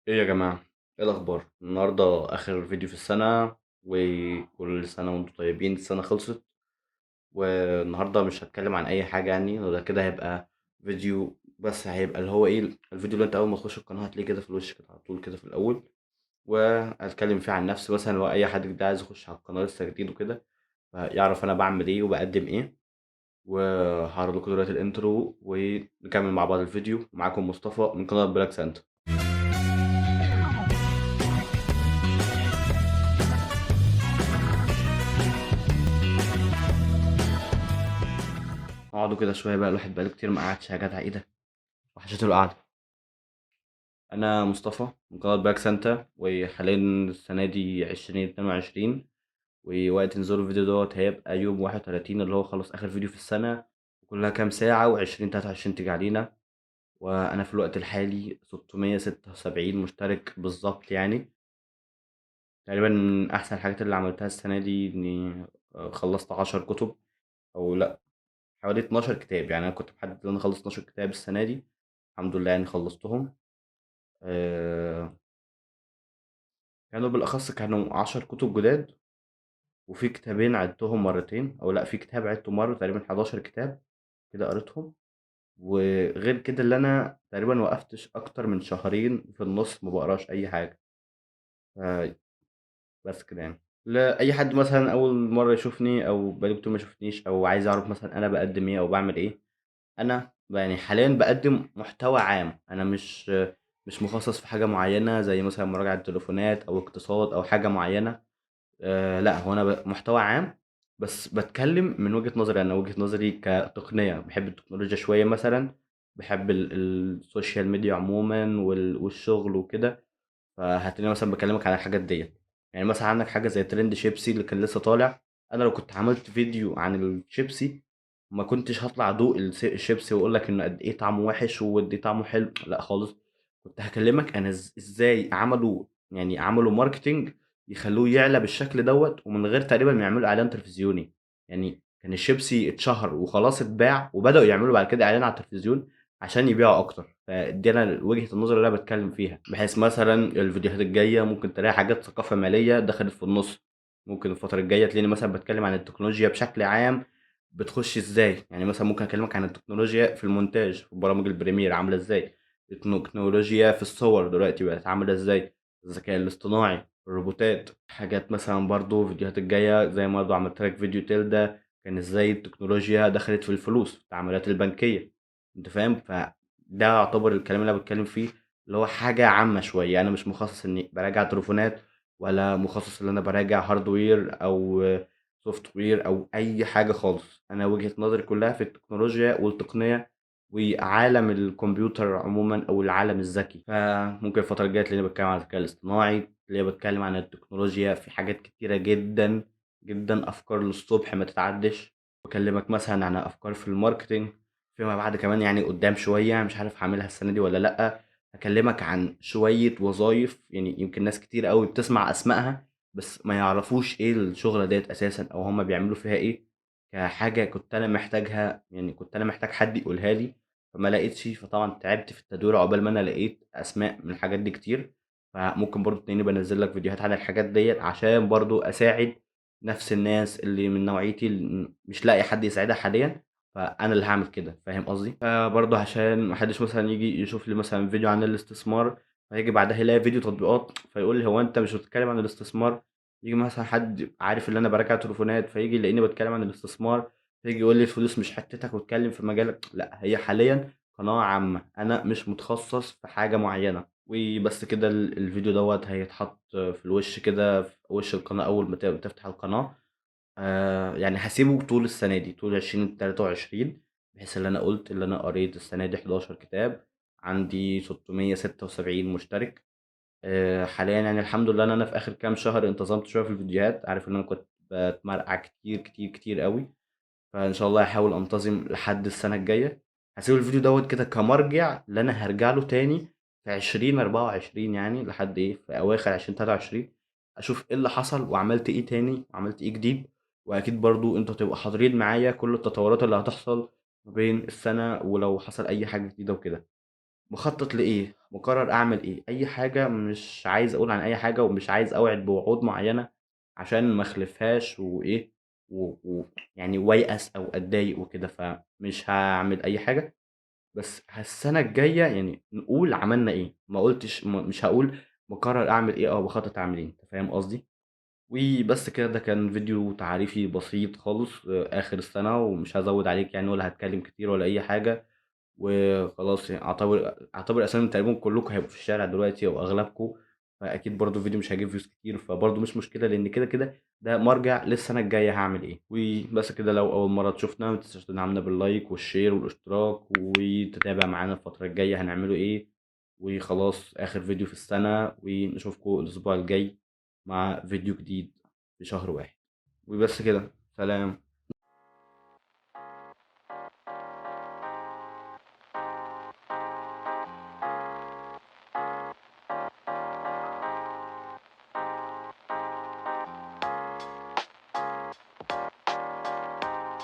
ايه يا جماعة؟ ايه الأخبار؟ النهاردة آخر فيديو في السنة، وكل سنة وانتم طيبين. السنة خلصت، والنهاردة مش هتكلم عن أي حاجة يعني، وده كده هيبقى فيديو بس. هيبقى اللي هو ايه، الفيديو اللي انت أول ما تخش القناة هتلاقيه كده في الوش كده على طول كده في الأول، وهتكلم فيه عن نفسي مثلا لو أي حد جديد عايز يخش على القناة لسه جديد وكده، فيعرف أنا بعمل ايه وبقدم ايه. وهعرض لكم دلوقتي الانترو ونكمل مع بعض الفيديو. معاكم مصطفى من قناة بلاك سانتا. اقعدوا كده شوية بقى، الواحد بقاله كتير ما قعدش يا جدع، ايه ده؟ وحشته القعدة. أنا مصطفى من قناة باك سانتا، وحاليا السنة دي 2022، ووقت نزول الفيديو دوت هيبقى يوم 31 اللي هو خلاص آخر فيديو في السنة. كلها كام ساعة و2023 تيجي علينا. وأنا في الوقت الحالي 676 مشترك بالظبط يعني. تقريبا من أحسن الحاجات اللي عملتها السنة دي إني خلصت 10 كتب، أو لأ، حوالي 12 كتاب. يعني أنا كنت محدد إن أنا أخلص 12 كتاب السنة دي، الحمد لله يعني خلصتهم. آه، كانوا بالأخص كانوا 10 كتب جداد، وفي كتابين عدتهم مرتين، أو لأ، في كتاب عدته مرة. تقريبا 11 كتاب كده قريتهم. وغير كده اللي أنا تقريبا وقفتش أكتر من شهرين في النص ما بقراش أي حاجة. ف- بس كده يعني. لا، أي حد مثلا أول مرة يشوفني أو بقالي كتير ما شوفنيش أو عايز يعرف مثلا أنا بقدم إيه أو بعمل إيه، أنا يعني حاليا بقدم محتوى عام. أنا مش مخصص في حاجة معينة زي مثلا مراجعة تليفونات أو اقتصاد أو حاجة معينة. لا، هو انا محتوى عام، بس بتكلم من وجهة نظري. انا وجهة نظري كتقنية، بحب التكنولوجيا شوية مثلا، بحب السوشيال ميديا عموما والشغل وكده. فهتلاقيني مثلا بكلمك عن الحاجات ديت. يعني مثلا عندك حاجة زي ترند شيبسي اللي كان لسه طالع. انا لو كنت عملت فيديو عن الشيبسي ما كنتش هطلع ادوق الشيبسي واقول لك انه قد ايه طعمه وحش وقد ايه طعمه حلو، لا خالص. كنت هكلمك انا ازاي عملوا ماركتينج يخلوه يعلى بالشكل دوت، ومن غير تقريبا ما يعملوا اعلان تلفزيوني. يعني كان الشيبسي اتشهر وخلاص اتباع، وبداوا يعملوا بعد كده اعلان على التلفزيون عشان يبيعوا اكتر. فدي انا وجهة النظر اللي انا بتكلم فيها، بحيث مثلا الفيديوهات الجايه ممكن تلاقي حاجات ثقافه ماليه دخلت في النص. ممكن الفتره الجايه تلاقيني مثلا بتكلم عن التكنولوجيا بشكل عام بتخش ازاي. يعني مثلا ممكن اكلمك عن التكنولوجيا في المونتاج، في برامج البريمير عامله ازاي، التكنولوجيا في الصور دلوقتي بقت عامله ازاي، الذكاء الاصطناعي، الروبوتات، حاجات مثلا. برضو فيديوهات الجاية زي ما برضو عملت لك فيديو تيل ده، كان ازاي التكنولوجيا دخلت في الفلوس في التعاملات البنكية. انت فاهم؟ فده يعتبر الكلام اللي انا بتكلم فيه، اللي هو حاجة عامة شوية. انا مش مخصص اني براجع تليفونات، ولا مخصص ان انا براجع هاردوير او سوفت وير او اي حاجة خالص. انا وجهة نظري كلها في التكنولوجيا والتقنية وعالم الكمبيوتر عموما او العالم الذكي. فممكن الفترة الجاية تلاقيني بتكلم عن الذكاء الاصطناعي، تلاقيني بتكلم عن التكنولوجيا في حاجات كتيرة جدا جدا، افكار للصبح ما تتعدش. بكلمك مثلا عن افكار في الماركتينج فيما بعد كمان، يعني قدام شوية، مش عارف هعملها السنة دي ولا لأ. هكلمك عن شوية وظائف، يعني يمكن ناس كتير قوي بتسمع اسمائها بس ما يعرفوش ايه الشغلة ديت اساسا او هما بيعملوا فيها ايه. كحاجة كنت انا محتاجها، يعني كنت انا محتاج حد يقولها لي فما لقيتش. فطبعا تعبت في التدوير عقبال ما انا لقيت اسماء من الحاجات دي كتير. فممكن برضو تلاقيني بنزل لك فيديوهات عن الحاجات ديت عشان برضو اساعد نفس الناس اللي من نوعيتي اللي مش لاقي حد يساعدها حاليا. فانا اللي هعمل كده، فاهم قصدي؟ فبرضو عشان محدش مثلا يجي يشوف لي مثلا فيديو عن الاستثمار فيجي بعدها يلاقي فيديو تطبيقات فيقول لي هو انت مش بتتكلم عن الاستثمار. يجي مثلا حد عارف ان انا براجع تليفونات فيجي يلاقيني بتكلم عن الاستثمار، فيجي يقول لي الفلوس مش حتتك واتكلم في مجالك. لا، هي حاليا قناة عامة، أنا مش متخصص في حاجة معينة. وبس كده الفيديو دوت هيتحط في الوش كده في وش القناة أول ما تفتح القناة. يعني هسيبه طول السنة دي، طول 2023، بحيث اللي أنا قلت اللي أنا قريت السنة دي 11 كتاب، عندي 676 مشترك. حاليا يعني الحمد لله إن أنا في آخر كام شهر انتظمت شوية في الفيديوهات. عارف إن أنا كنت بتمرقع كتير كتير كتير قوي. فان شاء الله هحاول انتظم لحد السنه الجايه. هسيب الفيديو دوت كده كمرجع اللي انا هرجع له تاني في 2024، يعني لحد ايه في اواخر 2023، اشوف ايه اللي حصل وعملت ايه تاني وعملت ايه جديد. واكيد برضو انتوا تبقوا حاضرين معايا كل التطورات اللي هتحصل ما بين السنه ولو حصل اي حاجه جديده وكده. مخطط لإيه، مقرر أعمل إيه، أي حاجة، مش عايز أقول عن أي حاجة ومش عايز أوعد بوعود معينة عشان ما أخلفهاش وإيه يعني ويأس أو أتضايق وكده، فمش هعمل أي حاجة. بس السنة الجاية يعني نقول عملنا إيه، ما قلتش مش هقول مقرر أعمل إيه أو بخطط أعمل إيه، أنت فاهم قصدي؟ وبس كده، ده كان فيديو تعريفي بسيط خالص آخر السنة، ومش هزود عليك يعني ولا هتكلم كتير ولا أي حاجة. وخلاص يعني اعتبر اساسا تقريبا كلكم هيبقوا في الشارع دلوقتي او اغلبكم، فاكيد برضو الفيديو مش هيجيب فيوز كتير، فبرضو مش مشكله لان كده كده ده مرجع للسنه الجايه هعمل ايه. وبس كده، لو اول مره تشوفنا ما تنساش تدعمنا باللايك والشير والاشتراك، وتتابع معانا الفتره الجايه هنعمله ايه. وخلاص اخر فيديو في السنه، ونشوفكم الاسبوع الجاي مع فيديو جديد في شهر واحد. وبس كده، سلام.